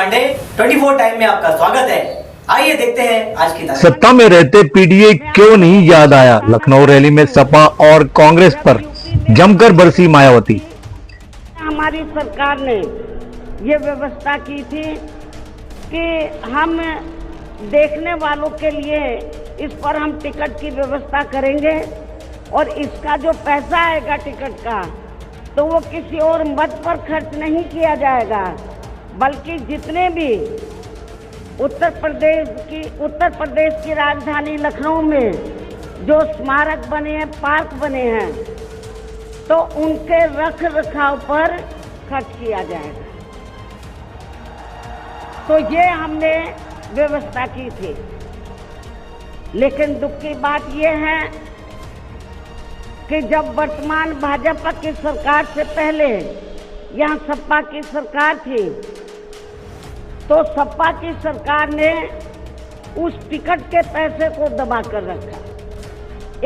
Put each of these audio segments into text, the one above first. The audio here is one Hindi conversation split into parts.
पांडे 24 टाइम में आपका स्वागत है। आइए देखते हैं आज की तारीख। सत्ता में रहते पीडीए क्यों नहीं याद आया। लखनऊ रैली में सपा और कांग्रेस पर जमकर बरसी मायावती। हमारी सरकार ने ये व्यवस्था की थी कि हम देखने वालों के लिए इस पर हम टिकट की व्यवस्था करेंगे और इसका जो पैसा आएगा टिकट का तो वो किसी और मद पर खर्च नहीं किया जाएगा, बल्कि जितने भी उत्तर प्रदेश की राजधानी लखनऊ में जो स्मारक बने हैं, पार्क बने हैं, तो उनके रख रखाव पर खर्च किया जाएगा। तो ये हमने व्यवस्था की थी। लेकिन दुख की बात ये है कि जब वर्तमान भाजपा की सरकार से पहले यहाँ सपा की सरकार थी, तो सपा की सरकार ने उस टिकट के पैसे को दबा कर रखा,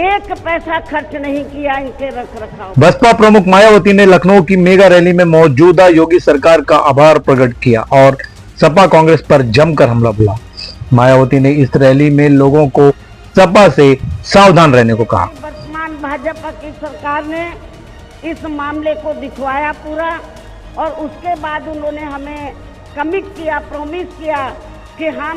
एक पैसा खर्च नहीं किया इनके रख रखाव। बसपा प्रमुख मायावती ने लखनऊ की मेगा रैली में मौजूदा योगी सरकार का आभार प्रकट किया और सपा कांग्रेस पर जमकर हमला बोला। मायावती ने इस रैली में लोगों को सपा से सावधान रहने को कहा। वर्तमान भाजपा की सरकार ने इस मामले को दिखवाया पूरा, और उसके बाद उन्होंने हमें कमिट किया, प्रॉमिस किया कि हम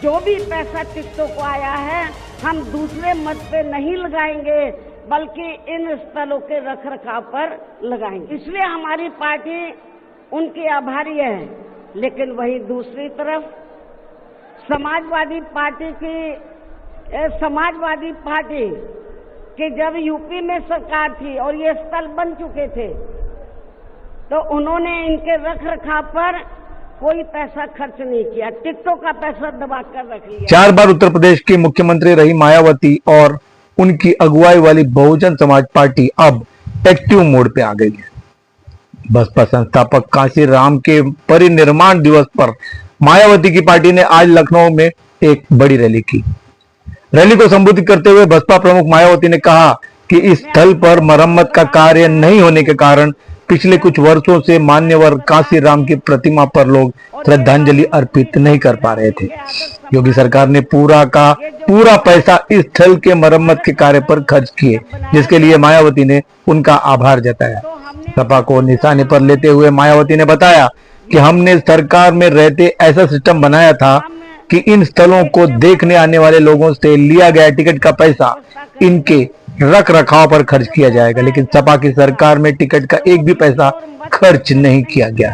जो भी पैसा टिकटों को आया है हम दूसरे मद पे नहीं लगाएंगे, बल्कि इन स्थलों के रख रखाव पर लगाएंगे। इसलिए हमारी पार्टी उनकी आभारी है। लेकिन वहीं दूसरी तरफ समाजवादी पार्टी कि जब यूपी में सरकार थी और ये स्थल बन चुके थे, तो उन्होंने इनके रख रखाव पर कोई पैसा खर्च नहीं किया, टिकटों का पैसा दबा कर रख लिया। 4 बार उत्तर प्रदेश की मुख्यमंत्री रही मायावती और उनकी अगुवाई वाली बहुजन समाज पार्टी अब एक्टिव मोड पे आ गई है। बसपा संस्थापक कांशीराम के परिनिर्माण दिवस पर मायावती की पार्टी ने आज लखनऊ में एक बड़ी रैली की। रैली को संबोधित करते हुए बसपा प्रमुख मायावती ने कहा कि इस स्थल पर मरम्मत का कार्य नहीं होने के कारण पिछले कुछ वर्षों से मान्यवर कांशीराम की प्रतिमा पर लोग श्रद्धांजलि अर्पित नहीं कर पा रहे थे। योगी सरकार ने पूरा का पूरा पैसा इस स्थल के मरम्मत के कार्य पर खर्च किए, जिसके लिए मायावती ने उनका आभार जताया। सपा को निशाने पर लेते हुए मायावती ने बताया कि हमने सरकार में रहते ऐसा सिस्टम बनाया था कि इन स्थलों को देखने आने वाले लोगों से लिया गया टिकट का पैसा इनके रख रखाव पर खर्च किया जाएगा, लेकिन सपा की सरकार में टिकट का एक भी पैसा खर्च नहीं किया गया।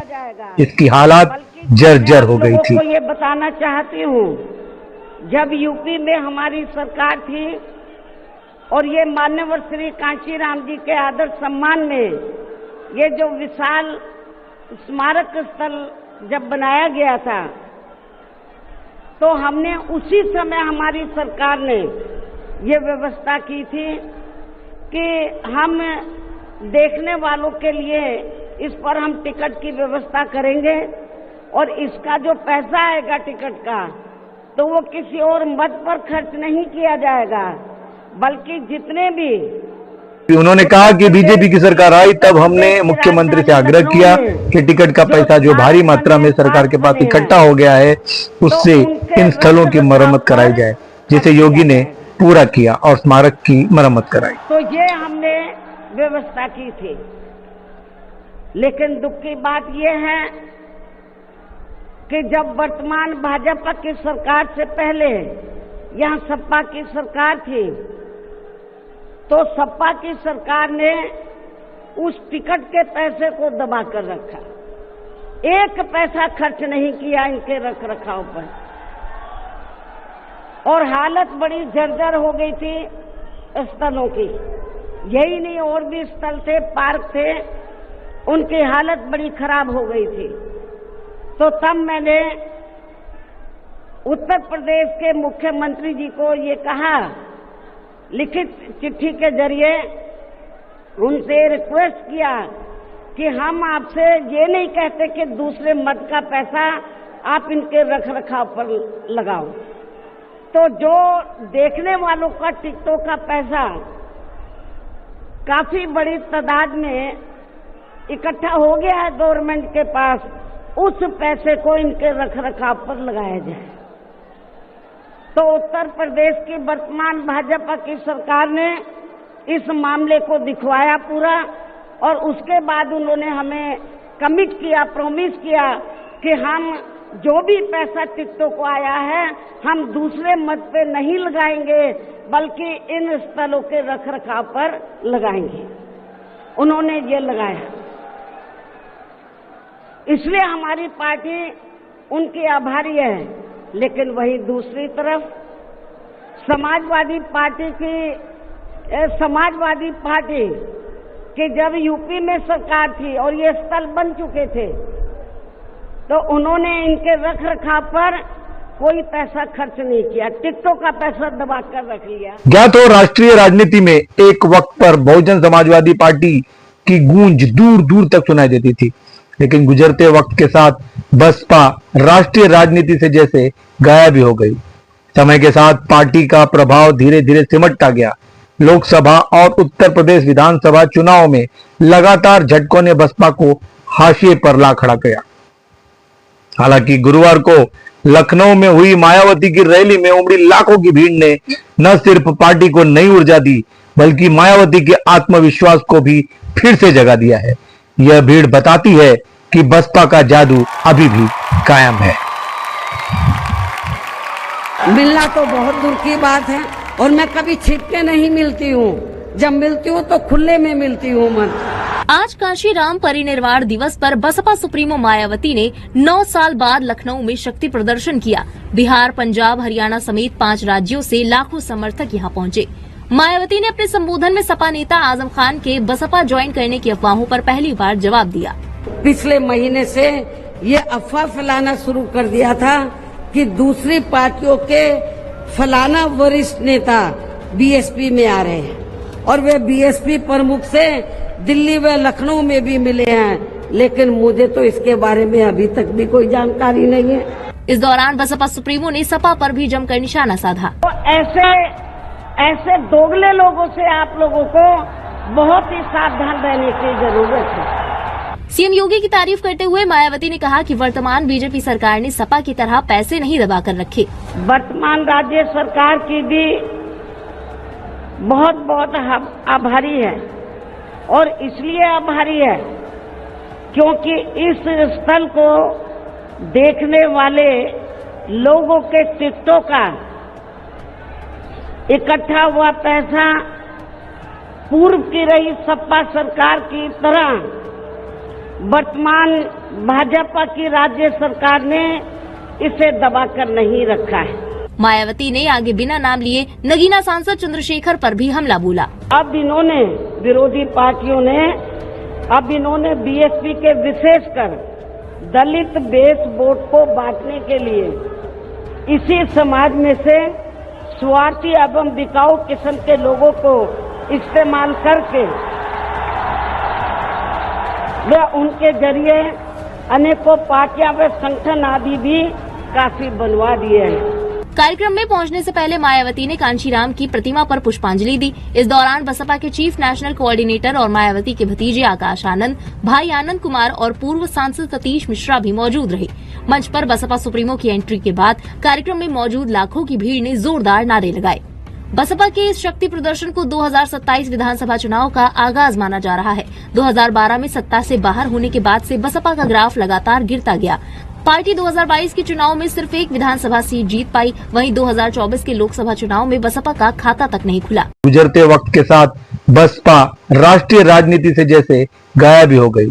इसकी हालात जर्जर हो गई थी। ये बताना चाहती हूँ, जब यूपी में हमारी सरकार थी और ये मान्यवर श्री कांशीराम जी के आदर सम्मान में ये जो विशाल स्मारक स्थल जब बनाया गया था, तो हमने उसी समय हमारी सरकार ने ये व्यवस्था की थी कि हम देखने वालों के लिए इस पर हम टिकट की व्यवस्था करेंगे और इसका जो पैसा आएगा टिकट का तो वो किसी और मद पर खर्च नहीं किया जाएगा, बल्कि जितने भी। उन्होंने कहा कि बीजेपी की सरकार आई तब हमने मुख्यमंत्री से आग्रह किया कि टिकट का पैसा जो भारी मात्रा में सरकार के पास इकट्ठा हो गया है उससे इन स्थलों की मरम्मत कराई जाए, जिसे योगी ने पूरा किया और स्मारक की मरम्मत कराई। तो ये हमने व्यवस्था की थी। लेकिन दुख की बात ये है कि जब वर्तमान भाजपा की सरकार से पहले यहाँ सपा की सरकार थी, तो सपा की सरकार ने उस टिकट के पैसे को दबा कर रखा, एक पैसा खर्च नहीं किया इनके रख रखाव पर, और हालत बड़ी जर्जर हो गई थी स्थलों की। यही नहीं, और भी स्थल थे, पार्क थे, उनकी हालत बड़ी खराब हो गई थी। तो तब मैंने उत्तर प्रदेश के मुख्यमंत्री जी को ये कहा, लिखित चिट्ठी के जरिए उनसे रिक्वेस्ट किया कि हम आपसे ये नहीं कहते कि दूसरे मद का पैसा आप इनके रख रखाव पर लगाओ, तो जो देखने वालों का टिकटों का पैसा काफी बड़ी तादाद में इकट्ठा हो गया है गवर्नमेंट के पास, उस पैसे को इनके रखरखाव पर लगाया जाए। तो उत्तर प्रदेश की वर्तमान भाजपा की सरकार ने इस मामले को दिखवाया पूरा, और उसके बाद उन्होंने हमें कमिट किया, प्रॉमिस किया कि हम जो भी पैसा टिकटों को आया है हम दूसरे मद पे नहीं लगाएंगे, बल्कि इन स्थलों के रखरखाव पर लगाएंगे। उन्होंने ये लगाया, इसलिए हमारी पार्टी उनकी आभारी है। लेकिन वही दूसरी तरफ समाजवादी पार्टी कि जब यूपी में सरकार थी और ये स्थल बन चुके थे, तो उन्होंने इनके रखरखाव पर कोई पैसा खर्च नहीं किया, टिकटों का पैसा दबा कर रख लिया। ज्ञात हो, राष्ट्रीय राजनीति में एक वक्त पर बहुजन समाजवादी पार्टी की गूंज दूर दूर तक सुनाई देती थी, लेकिन गुजरते वक्त के साथ बसपा राष्ट्रीय राजनीति से जैसे गायब ही हो गई। समय के साथ पार्टी का प्रभाव धीरे धीरे सिमटता गया। लोकसभा और उत्तर प्रदेश विधानसभा चुनाव में लगातार झटकों ने बसपा को हाशिए पर ला खड़ा किया। हालांकि गुरुवार को लखनऊ में हुई मायावती की रैली में उमड़ी लाखों की भीड़ ने न सिर्फ पार्टी को नई ऊर्जा दी, बल्कि मायावती के आत्मविश्वास को भी फिर से जगा दिया है। यह भीड़ बताती है कि बसपा का जादू अभी भी कायम है। मिलना तो बहुत दूर की बात है, और मैं कभी छिप के नहीं मिलती हूँ, जब मिलती हूँ तो खुले में मिलती हूँ। मन आज कांशीराम परिनिर्वाण दिवस पर बसपा सुप्रीमो मायावती ने 9 साल बाद लखनऊ में शक्ति प्रदर्शन किया। बिहार, पंजाब, हरियाणा समेत 5 राज्यों से लाखों समर्थक यहां पहुंचे। मायावती ने अपने संबोधन में सपा नेता आजम खान के बसपा ज्वाइन करने की अफवाहों पर पहली बार जवाब दिया। पिछले महीने से ये अफवाह फैलाना शुरू कर दिया था कि दूसरी पार्टियों के फलाना वरिष्ठ नेता बीएसपी में आ रहे हैं, और वे बीएसपी प्रमुख से दिल्ली व लखनऊ में भी मिले हैं, लेकिन मुझे तो इसके बारे में अभी तक भी कोई जानकारी नहीं है। इस दौरान बसपा सुप्रीमो ने सपा पर भी जमकर निशाना साधा। तो ऐसे दोगले लोगों से आप लोगों को बहुत ही सावधान रहने की जरूरत है। सीएम योगी की तारीफ करते हुए मायावती ने कहा कि वर्तमान बीजेपी सरकार ने सपा की तरह पैसे नहीं दबा कर रखे। वर्तमान राज्य सरकार की भी बहुत बहुत आभारी है, और इसलिए आभारी है क्योंकि इस स्थल को देखने वाले लोगों के टिकटों का इकट्ठा हुआ पैसा पूर्व की रही सपा सरकार की तरह वर्तमान भाजपा की राज्य सरकार ने इसे दबाकर नहीं रखा है। मायावती ने आगे बिना नाम लिए नगीना सांसद चंद्रशेखर पर भी हमला बोला। अब इन्होंने विरोधी पार्टियों ने बीएसपी के विशेषकर दलित बेस वोट को बांटने के लिए इसी समाज में से स्वार्थी एवं बिकाऊ किस्म के लोगों को इस्तेमाल करके वे उनके जरिए अनेकों पार्टियां व संगठन आदि भी काफी बनवा दिए हैं। कार्यक्रम में पहुंचने से पहले मायावती ने कांशीराम की प्रतिमा पर पुष्पांजलि दी। इस दौरान बसपा के चीफ नेशनल कोऑर्डिनेटर और मायावती के भतीजे आकाश आनंद, भाई आनंद कुमार और पूर्व सांसद सतीश मिश्रा भी मौजूद रहे। मंच पर बसपा सुप्रीमो की एंट्री के बाद कार्यक्रम में मौजूद लाखों की भीड़ ने जोरदार नारे लगाए। बसपा के इस शक्ति प्रदर्शन को 2027 विधानसभा चुनाव का आगाज माना जा रहा है। 2012 में सत्ता से बाहर होने के बाद से बसपा का ग्राफ लगातार गिरता गया। पार्टी 2022 के चुनाव में सिर्फ एक विधानसभा सीट जीत पाई, वहीं 2024 के लोकसभा चुनाव में बसपा का खाता तक नहीं खुला। गुजरते वक्त के साथ बसपा राष्ट्रीय राजनीति से जैसे गायब ही हो गई।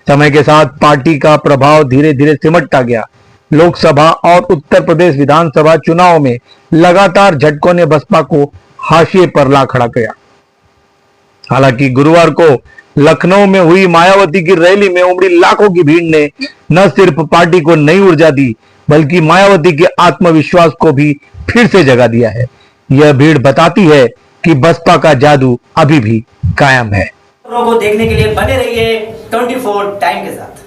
समय के साथ पार्टी का प्रभाव धीरे धीरे सिमटता गया। लोकसभा और उत्तर प्रदेश विधानसभा चुनाव में लगातार झटकों ने बसपा को हाशिए पर ला खड़ा किया। हालांकि गुरुवार को लखनऊ में हुई मायावती की रैली में उमड़ी लाखों की भीड़ ने न सिर्फ पार्टी को नई ऊर्जा दी, बल्कि मायावती के आत्मविश्वास को भी फिर से जगा दिया है। यह भीड़ बताती है कि बसपा का जादू अभी भी कायम है। खबरों को देखने के लिए बने रहिए 24 टाइम के साथ।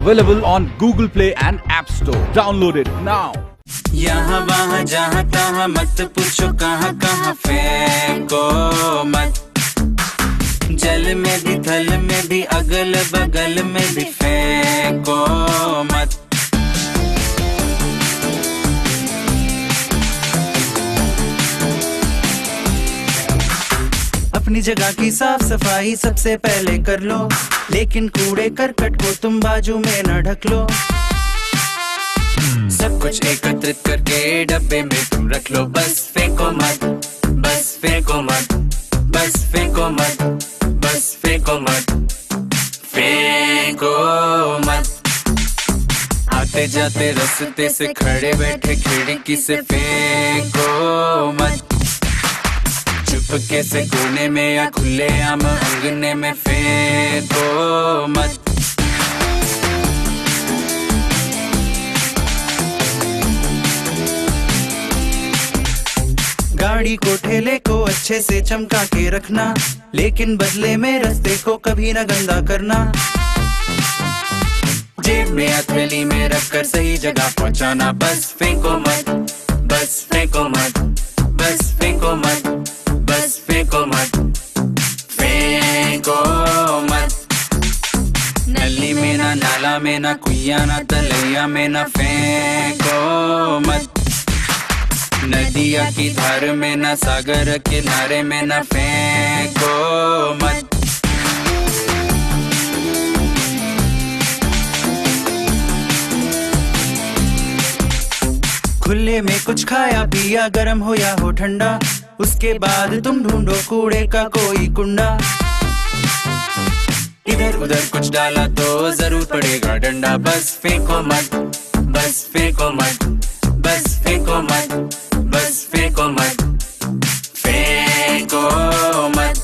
Available on Google Play and App Store. Download it now. यहाँ वहाँ जहाँ तहाँ मत पूछो कहाँ कहाँ फेंको मत। जल में भी थल में भी अगल बगल में भी फेंको मत। अपनी जगह की साफ सफाई सबसे पहले कर लो, लेकिन कूड़े करकट को तुम बाजू में न ढक लो। सब कुछ एकत्रित करके डब्बे में तुम रख लो, बस फेंको मत, बस फेंको मत, बस फेंको मत, बस फेंको मत, फेंको मत। आते जाते रास्ते से खड़े बैठे खिड़की से फेंको मत। चुपके से कोने में या खुले आम अंगने में फेंको मत। गाड़ी को ठेले को अच्छे से चमका के रखना, लेकिन बदले में रास्ते को कभी न गंदा करना। जेब में या थैली में रखकर सही जगह पहुंचाना, बस फेंको मत, बस फेंको मत, बस फेंको मत, बस फेंको मत, फेंको मत। नली में ना नाला में ना कुइया ना तलैया में ना फेंको मत। नदिया की धार में ना सागर किनारे में ना फेंको मत। खुले में कुछ खाया पिया गर्म हो या हो ठंडा, उसके बाद तुम ढूंढो कूड़े का कोई कुंडा। इधर उधर कुछ डाला तो जरूर पड़ेगा डंडा, बस फेंको मत, बस फेंको मत, बस फेंको मत, बस फेंको मत, फेंको मत।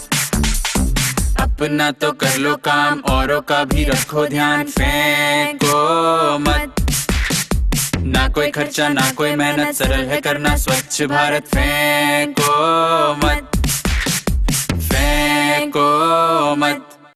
अपना तो कर लो काम औरों का भी रखो ध्यान, फेंको मत। ना कोई खर्चा ना कोई मेहनत, सरल है करना स्वच्छ भारत, फेंको मत, फेंको मत।